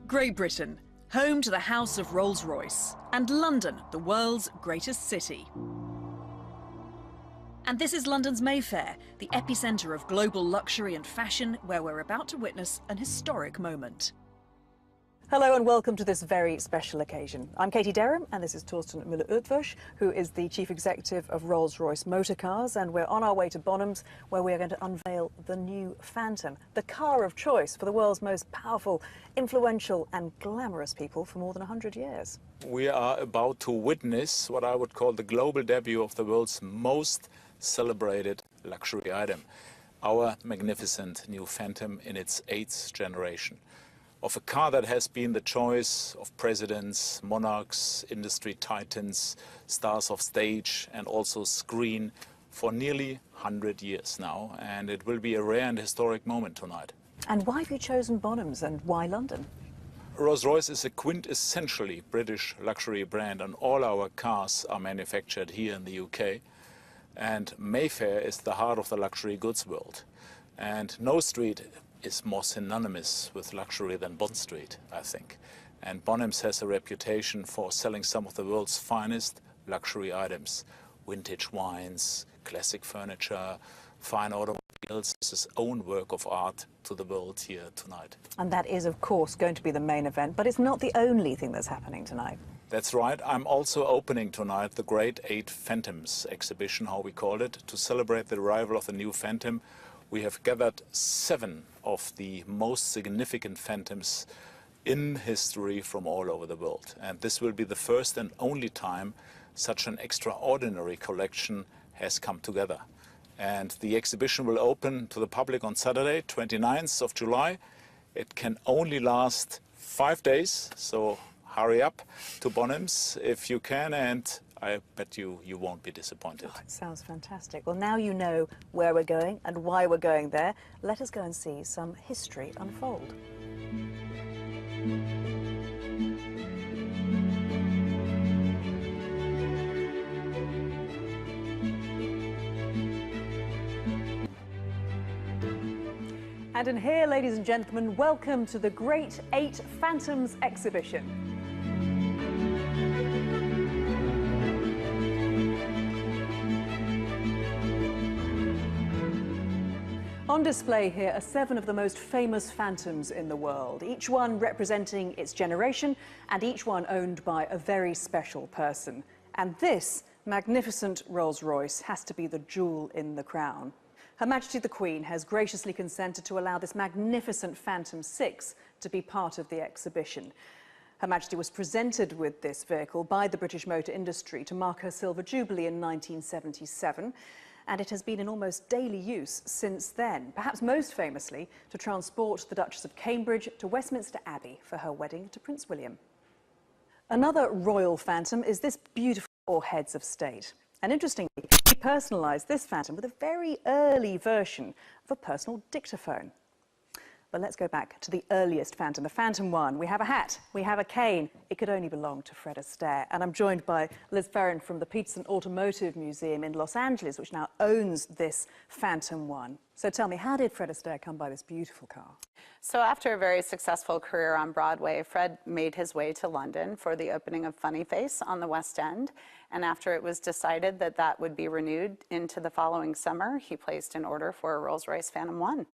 Great Britain, home to the House of Rolls-Royce, and London, the world's greatest city. And this is London's Mayfair, the epicentre of global luxury and fashion, where we're about to witness an historic moment. Hello and welcome to this very special occasion. I'm Katie Derham and this is Torsten Müller-Ötvösch, who is the Chief Executive of Rolls-Royce Motor Cars, and we're on our way to Bonhams, where we are going to unveil the new Phantom, the car of choice for the world's most powerful, influential and glamorous people for more than 100 years. We are about to witness what I would call the global debut of the world's most celebrated luxury item, our magnificent new Phantom in its 8th generation. Of a car that has been the choice of presidents, monarchs, industry titans, stars of stage and also screen for nearly 100 years now, and it will be a rare and historic moment tonight. And why have you chosen Bonhams and why London? Rolls-Royce is a quintessentially British luxury brand, and all our cars are manufactured here in the UK. And Mayfair is the heart of the luxury goods world. And no street is more synonymous with luxury than Bond Street, I think. And Bonhams has a reputation for selling some of the world's finest luxury items. Vintage wines, classic furniture, fine automobiles. It's his own work of art to the world here tonight. And that is, of course, going to be the main event, but it's not the only thing that's happening tonight. That's right. I'm also opening tonight the Great 8 Phantoms exhibition, how we call it, to celebrate the arrival of the new Phantom. We have gathered 7 of the most significant Phantoms in history from all over the world. And this will be the first and only time such an extraordinary collection has come together. And the exhibition will open to the public on Saturday, 29th of July. It can only last 5 days, so hurry up to Bonhams if you can, and I bet you won't be disappointed. Oh, it sounds fantastic. Well, now you know where we're going and why we're going there. Let us go and see some history unfold. And in here, ladies and gentlemen, welcome to the Great 8 Phantoms exhibition. On display here are 7 of the most famous Phantoms in the world, each one representing its generation and each one owned by a very special person. And this magnificent Rolls-Royce has to be the jewel in the crown. Her Majesty the Queen has graciously consented to allow this magnificent Phantom 6 to be part of the exhibition. Her Majesty was presented with this vehicle by the British motor industry to mark her Silver Jubilee in 1977. And it has been in almost daily use since then, perhaps most famously to transport the Duchess of Cambridge to Westminster Abbey for her wedding to Prince William. Another royal Phantom is this beautiful four heads of state. And interestingly, he personalised this Phantom with a very early version of a personal dictaphone. But let's go back to the earliest Phantom, the Phantom 1. We have a hat, we have a cane. It could only belong to Fred Astaire. And I'm joined by Liz Ferrin from the Peterson Automotive Museum in Los Angeles, which now owns this Phantom 1. So tell me, how did Fred Astaire come by this beautiful car? So after a very successful career on Broadway, Fred made his way to London for the opening of Funny Face on the West End. And after it was decided that that would be renewed into the following summer, he placed an order for a Rolls-Royce Phantom 1.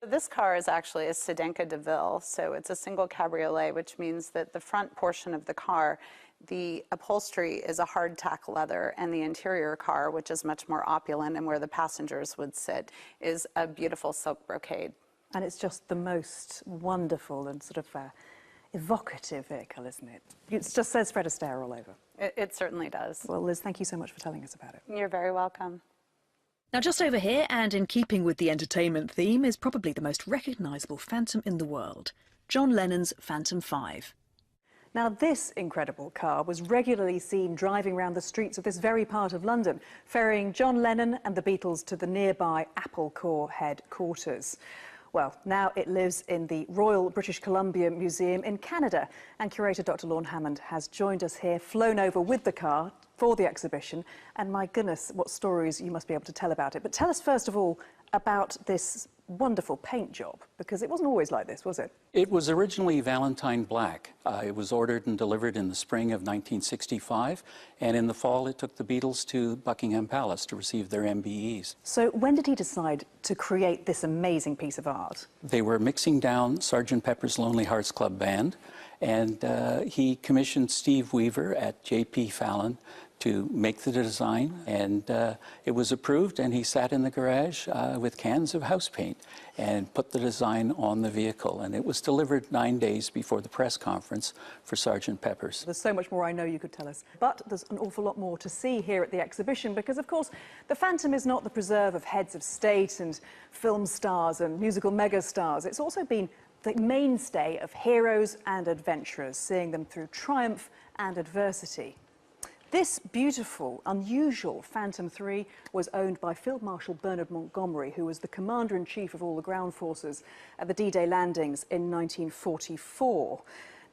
This car is actually a Sedanka de Ville, so it's a single cabriolet, which means that the front portion of the car, the upholstery is a hardtack leather, and the interior car, which is much more opulent and where the passengers would sit, is a beautiful silk brocade. And it's just the most wonderful and sort of evocative vehicle, isn't it? It just says Fred Astaire all over. It certainly does. Well, Liz, thank you so much for telling us about it. You're very welcome. Now, just over here, and in keeping with the entertainment theme, is probably the most recognisable Phantom in the world, John Lennon's Phantom 5. Now, this incredible car was regularly seen driving around the streets of this very part of London, ferrying John Lennon and the Beatles to the nearby Apple Corps headquarters. Well, now it lives in the Royal British Columbia Museum in Canada, and curator Dr. Lorne Hammond has joined us here, flown over with the car for the exhibition, and my goodness, what stories you must be able to tell about it. But tell us first of all about this wonderful paint job, because it wasn't always like this, was it? It was originally Valentine black. It was ordered and delivered in the spring of 1965, and in the fall it took the Beatles to Buckingham Palace to receive their MBEs. So when did he decide to create this amazing piece of art? They were mixing down Sgt. Pepper's Lonely Hearts Club Band, and he commissioned Steve Weaver at J.P. Fallon to make the design, and it was approved, and he sat in the garage with cans of house paint and put the design on the vehicle, and it was delivered 9 days before the press conference for Sgt. Pepper's. There's so much more I know you could tell us, but there's an awful lot more to see here at the exhibition, because of course the Phantom is not the preserve of heads of state and film stars and musical megastars. It's also been the mainstay of heroes and adventurers, seeing them through triumph and adversity. This beautiful, unusual Phantom III was owned by Field Marshal Bernard Montgomery, who was the Commander-in-Chief of all the ground forces at the D-Day landings in 1944.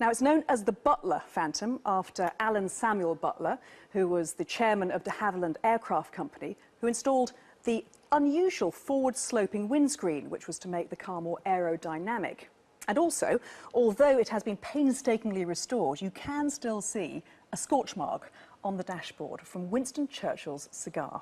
Now, it's known as the Butler Phantom, after Alan Samuel Butler, who was the chairman of de Havilland Aircraft Company, who installed the unusual forward-sloping windscreen, which was to make the car more aerodynamic. And also, although it has been painstakingly restored, you can still see a scorch mark on the dashboard from Winston Churchill's cigar.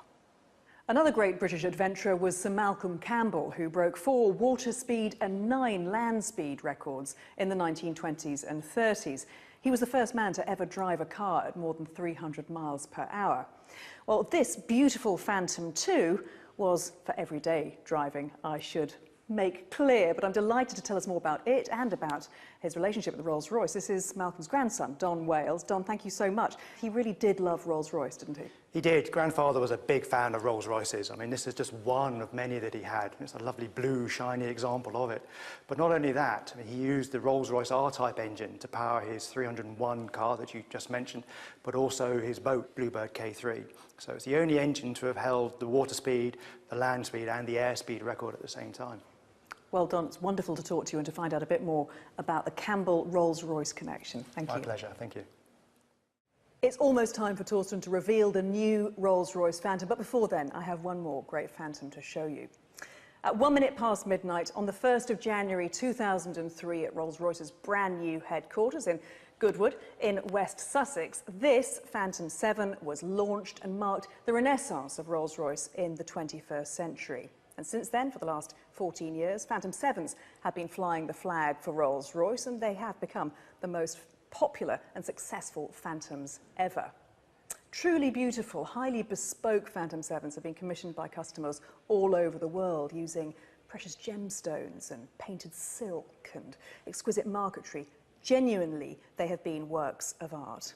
Another great British adventurer was Sir Malcolm Campbell, who broke 4 water speed and 9 land speed records in the 1920s and 30s. He was the first man to ever drive a car at more than 300 miles per hour. Well, this beautiful Phantom 2 was for everyday driving, I should make clear, but I'm delighted to tell us more about it and about his relationship with the Rolls-Royce. This is Malcolm's grandson, Don Wales. Don, thank you so much. He really did love Rolls-Royce, didn't he? He did. Grandfather was a big fan of Rolls-Royces. I mean, this is just one of many that he had. It's a lovely blue, shiny example of it. But not only that, I mean, he used the Rolls-Royce R-Type engine to power his 301 car that you just mentioned, but also his boat, Bluebird K3. So it's the only engine to have held the water speed, the land speed, and the air speed record at the same time. Well, Don, it's wonderful to talk to you and to find out a bit more about the Campbell Rolls-Royce connection. Thank you. My pleasure. Thank you. It's almost time for Torsten to reveal the new Rolls-Royce Phantom, but before then, I have one more great Phantom to show you. At 1 minute past midnight on the 1st of January 2003 at Rolls-Royce's brand new headquarters in Goodwood in West Sussex, this Phantom 7 was launched and marked the renaissance of Rolls-Royce in the 21st century. And since then, for the last 14 years, Phantom 7s have been flying the flag for Rolls-Royce, and they have become the most popular and successful Phantoms ever. Truly beautiful, highly bespoke Phantom 7s have been commissioned by customers all over the world using precious gemstones and painted silk and exquisite marquetry. Genuinely, they have been works of art.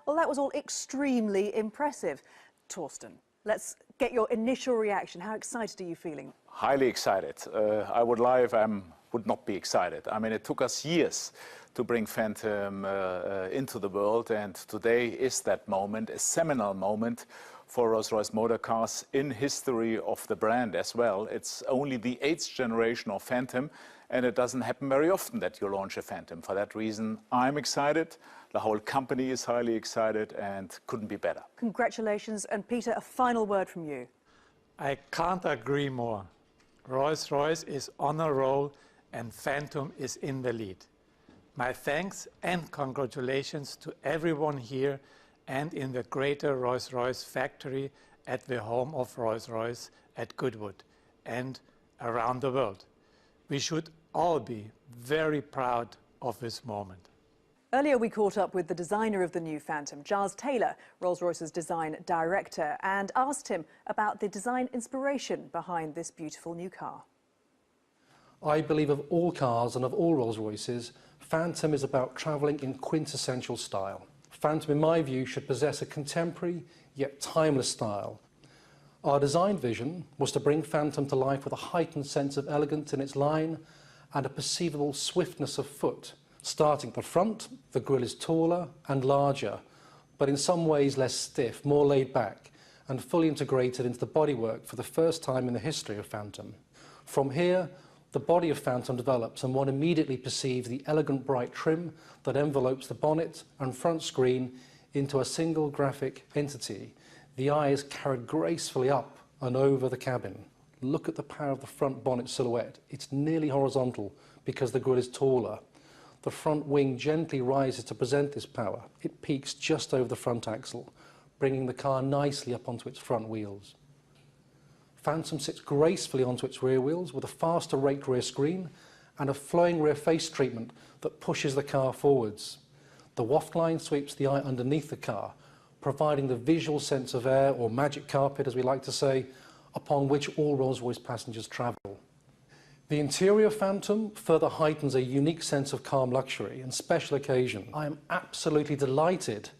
Well, that was all extremely impressive. Torsten, let's get your initial reaction. How excited are you feeling? Highly excited. I would lie if I would not be excited. I mean, it took us years to bring Phantom into the world, and today is that moment, a seminal moment for Rolls-Royce motor cars in history of the brand as well. It's only the 8th generation of Phantom, and it doesn't happen very often that you launch a Phantom. For that reason, I'm excited. The whole company is highly excited and couldn't be better. Congratulations. And Peter, a final word from you. I can't agree more. Rolls-Royce is on a roll and Phantom is in the lead. My thanks and congratulations to everyone here and in the greater Rolls-Royce factory at the home of Rolls-Royce at Goodwood and around the world. We should all be very proud of this moment. Earlier we caught up with the designer of the new Phantom, Giles Taylor, Rolls-Royce's design director, and asked him about the design inspiration behind this beautiful new car. I believe of all cars and of all Rolls-Royces, Phantom is about travelling in quintessential style. Phantom, in my view, should possess a contemporary yet timeless style. Our design vision was to bring Phantom to life with a heightened sense of elegance in its line and a perceivable swiftness of foot. Starting at the front, the grille is taller and larger, but in some ways less stiff, more laid back, and fully integrated into the bodywork for the first time in the history of Phantom. From here, the body of Phantom develops, and one immediately perceives the elegant bright trim that envelopes the bonnet and front screen into a single graphic entity. The eye is carried gracefully up and over the cabin. Look at the power of the front bonnet silhouette. It's nearly horizontal because the grille is taller. The front wing gently rises to present this power. It peaks just over the front axle, bringing the car nicely up onto its front wheels. Phantom sits gracefully onto its rear wheels with a faster raked rear screen and a flowing rear face treatment that pushes the car forwards. The waft line sweeps the eye underneath the car, providing the visual sense of air, or magic carpet as we like to say, upon which all Rolls-Royce passengers travel. The interior of Phantom further heightens a unique sense of calm luxury and special occasion. I am absolutely delighted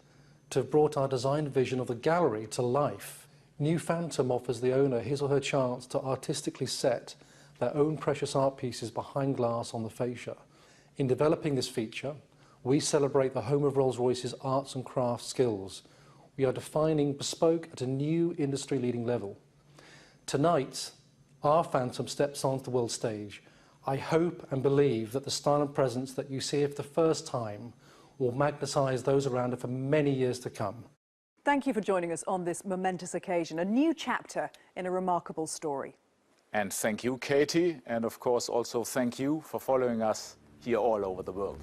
to have brought our design vision of the gallery to life. New Phantom offers the owner his or her chance to artistically set their own precious art pieces behind glass on the fascia. In developing this feature, we celebrate the home of Rolls-Royce's arts and crafts skills. We are defining bespoke at a new industry-leading level. Tonight, our Phantom steps onto the world stage. I hope and believe that the style and presence that you see for the first time will magnetise those around it for many years to come. Thank you for joining us on this momentous occasion, a new chapter in a remarkable story. And thank you, Katie, and of course also thank you for following us here all over the world.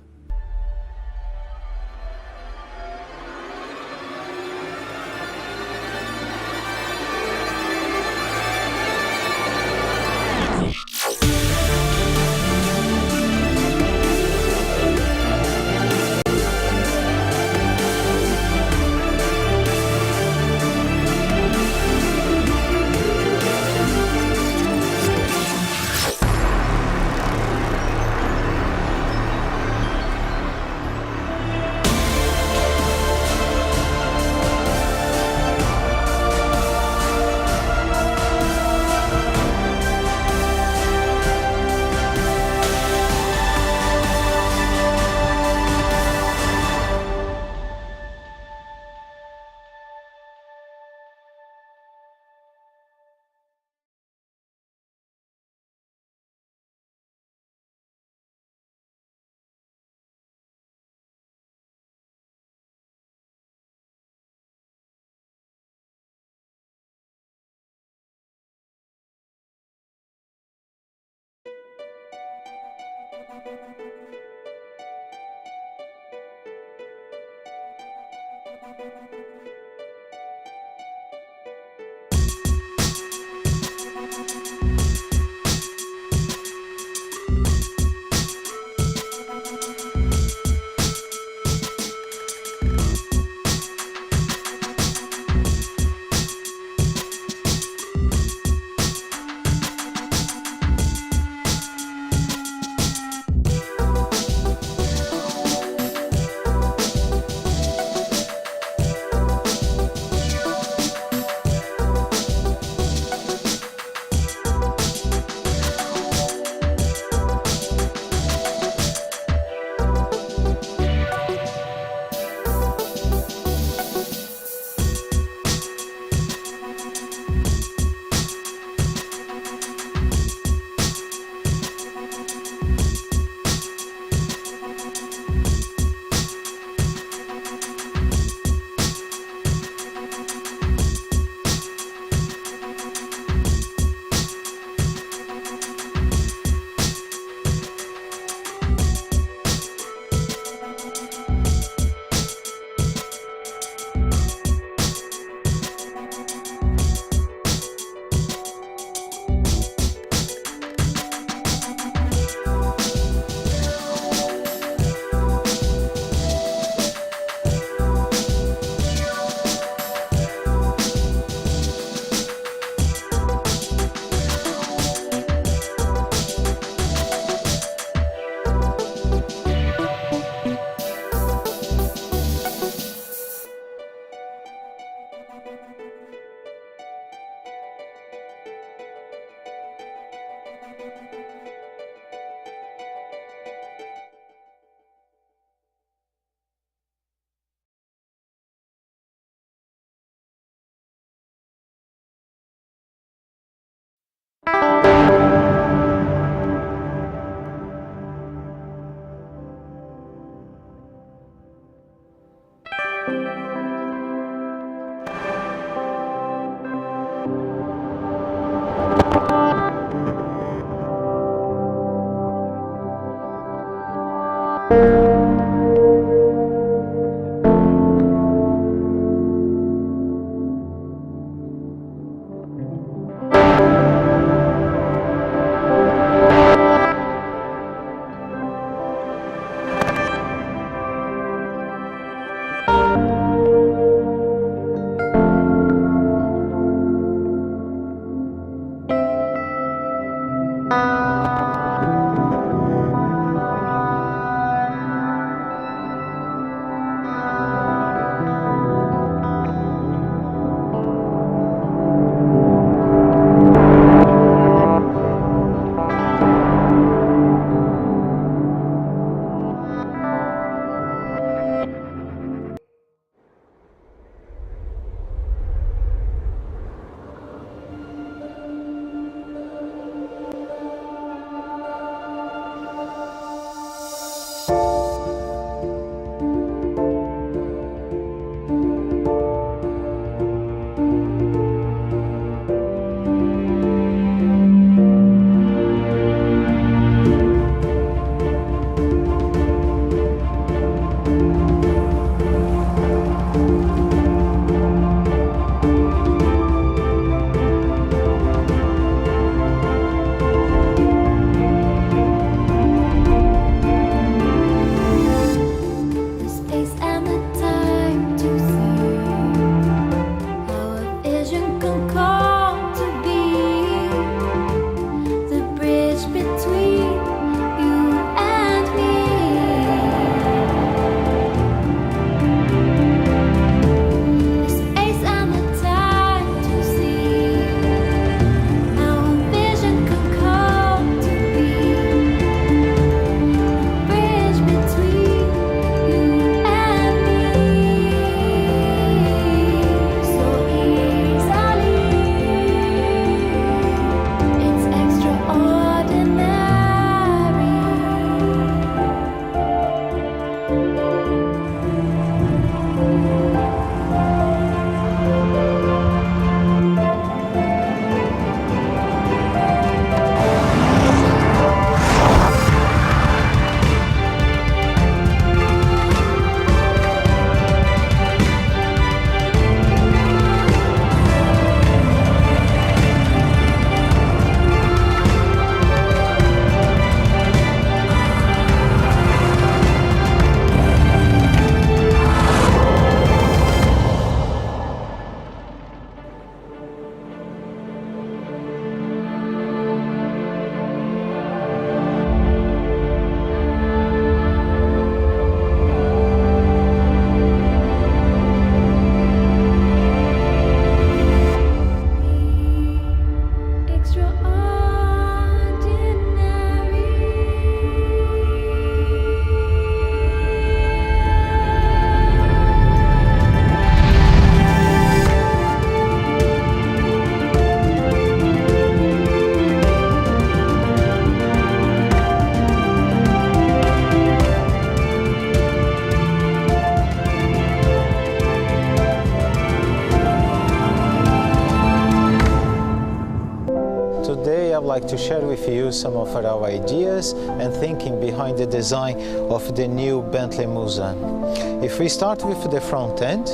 like to share with you some of our ideas and thinking behind the design of the new Bentley Mulsanne. If we start with the front end,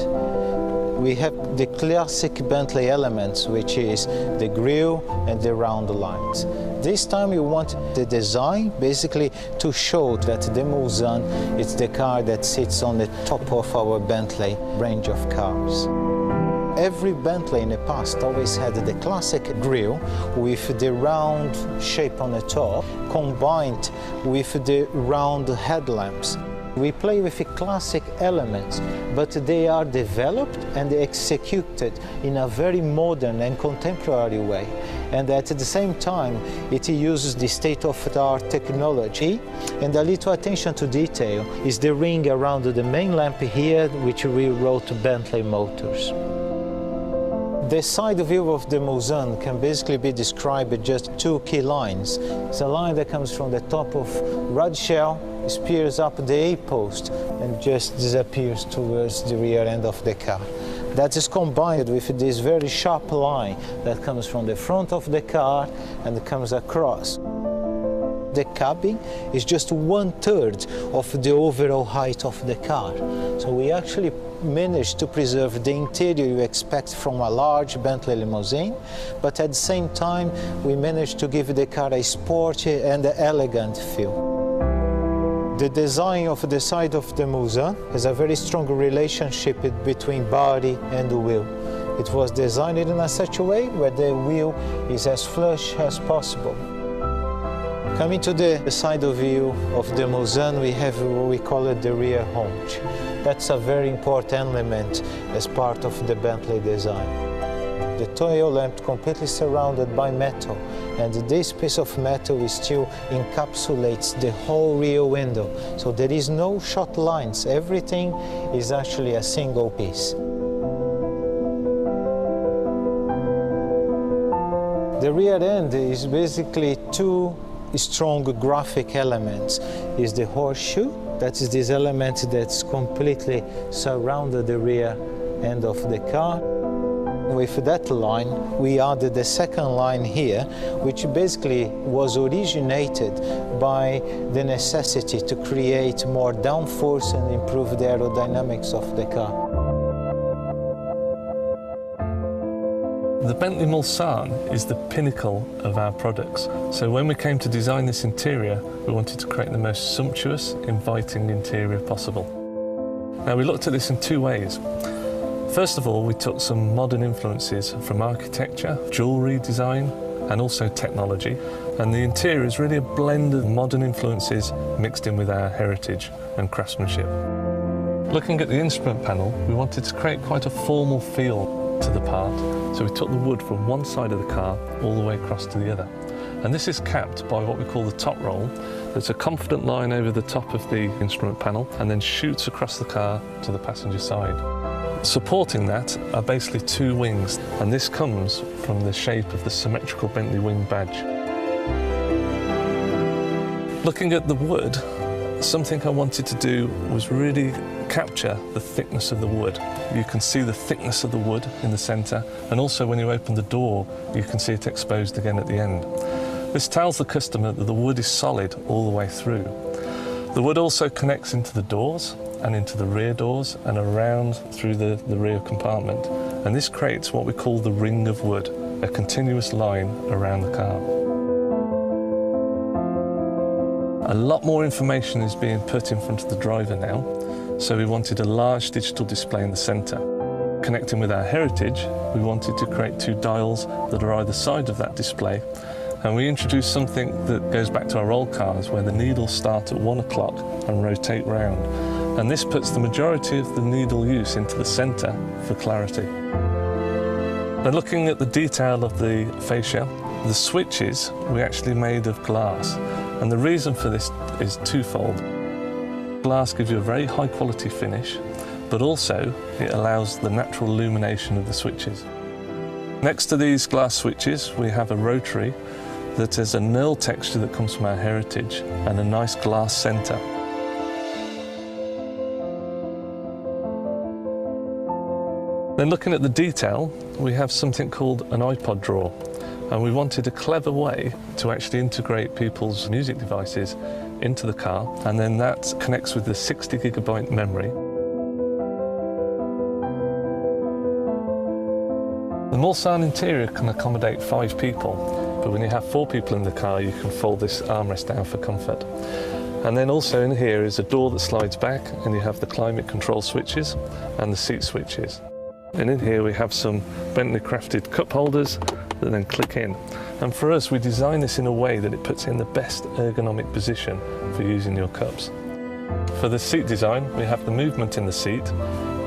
we have the classic Bentley elements, which is the grille and the round lines. This time we want the design basically to show that the Mulsanne is the car that sits on the top of our Bentley range of cars. Every Bentley in the past always had the classic grille with the round shape on the top, combined with the round headlamps. We play with the classic elements, but they are developed and executed in a very modern and contemporary way. And at the same time, it uses the state-of-the-art technology. And a little attention to detail is the ring around the main lamp here, which we wrote Bentley Motors. The side view of the Mulsanne can basically be described with just two key lines. It's a line that comes from the top of rod shell, spears up the A-post and just disappears towards the rear end of the car. That is combined with this very sharp line that comes from the front of the car and comes across. The cabin is just 1/3 of the overall height of the car. So we actually managed to preserve the interior you expect from a large Bentley limousine, but at the same time we managed to give the car a sporty and elegant feel. The design of the side of the Mulsanne has a very strong relationship between body and wheel. It was designed in such a way where the wheel is as flush as possible. Coming to the side view of the Mulsanne, we have what we call it the rear Harch. That's a very important element as part of the Bentley design. The tail lamp completely surrounded by metal, and this piece of metal still encapsulates the whole rear window. So there is no short lines, everything is actually a single piece. The rear end is basically two strong graphic elements. Is the horseshoe, that is this element that's completely surrounded the rear end of the car. With that line, we added the second line here, which basically was originated by the necessity to create more downforce and improve the aerodynamics of the car. The Bentley Mulsanne is the pinnacle of our products. So when we came to design this interior, we wanted to create the most sumptuous, inviting interior possible. Now we looked at this in two ways. First of all, we took some modern influences from architecture, jewellery design, and also technology. And the interior is really a blend of modern influences mixed in with our heritage and craftsmanship. Looking at the instrument panel, we wanted to create quite a formal feel to the part. So we took the wood from one side of the car all the way across to the other. And this is capped by what we call the top roll. There's a confident line over the top of the instrument panel and then shoots across the car to the passenger side. Supporting that are basically two wings, and this comes from the shape of the symmetrical Bentley wing badge. Looking at the wood, something I wanted to do was really capture the thickness of the wood. You can see the thickness of the wood in the centre, and also when you open the door, you can see it exposed again at the end. This tells the customer that the wood is solid all the way through. The wood also connects into the doors and into the rear doors and around through the rear compartment. And this creates what we call the ring of wood, a continuous line around the car. A lot more information is being put in front of the driver now, so we wanted a large digital display in the centre. Connecting with our heritage, we wanted to create two dials that are either side of that display, and we introduced something that goes back to our old cars where the needles start at 1 o'clock and rotate round. And this puts the majority of the needle use into the centre for clarity. Then looking at the detail of the fascia, the switches we actually made of glass. And the reason for this is twofold. Glass gives you a very high quality finish, but also it allows the natural illumination of the switches. Next to these glass switches, we have a rotary that has a knurl texture that comes from our heritage and a nice glass centre. Then looking at the detail, we have something called an Ipod Draw. And we wanted a clever way to actually integrate people's music devices into the car, and then that connects with the 60GB memory. The Mulsanne interior can accommodate 5 people, but when you have 4 people in the car, you can fold this armrest down for comfort. And then also in here is a door that slides back, and you have the climate control switches and the seat switches. And in here we have some Bentley crafted cup holders that then click in. And for us, we design this in a way that it puts in the best ergonomic position for using your cups. For the seat design, we have the movement in the seat,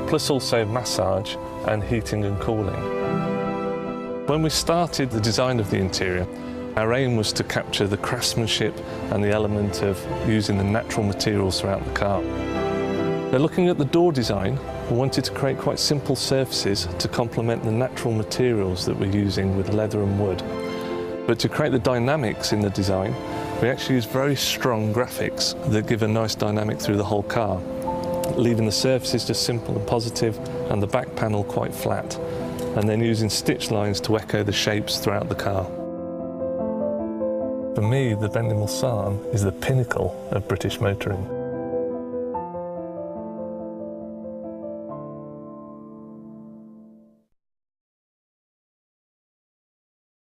plus also massage and heating and cooling. When we started the design of the interior, our aim was to capture the craftsmanship and the element of using the natural materials throughout the car. Now, looking at the door design, we wanted to create quite simple surfaces to complement the natural materials that we're using with leather and wood. But to create the dynamics in the design, we actually use very strong graphics that give a nice dynamic through the whole car, leaving the surfaces just simple and positive and the back panel quite flat, and then using stitch lines to echo the shapes throughout the car. For me, the Bentley Mulsanne is the pinnacle of British motoring.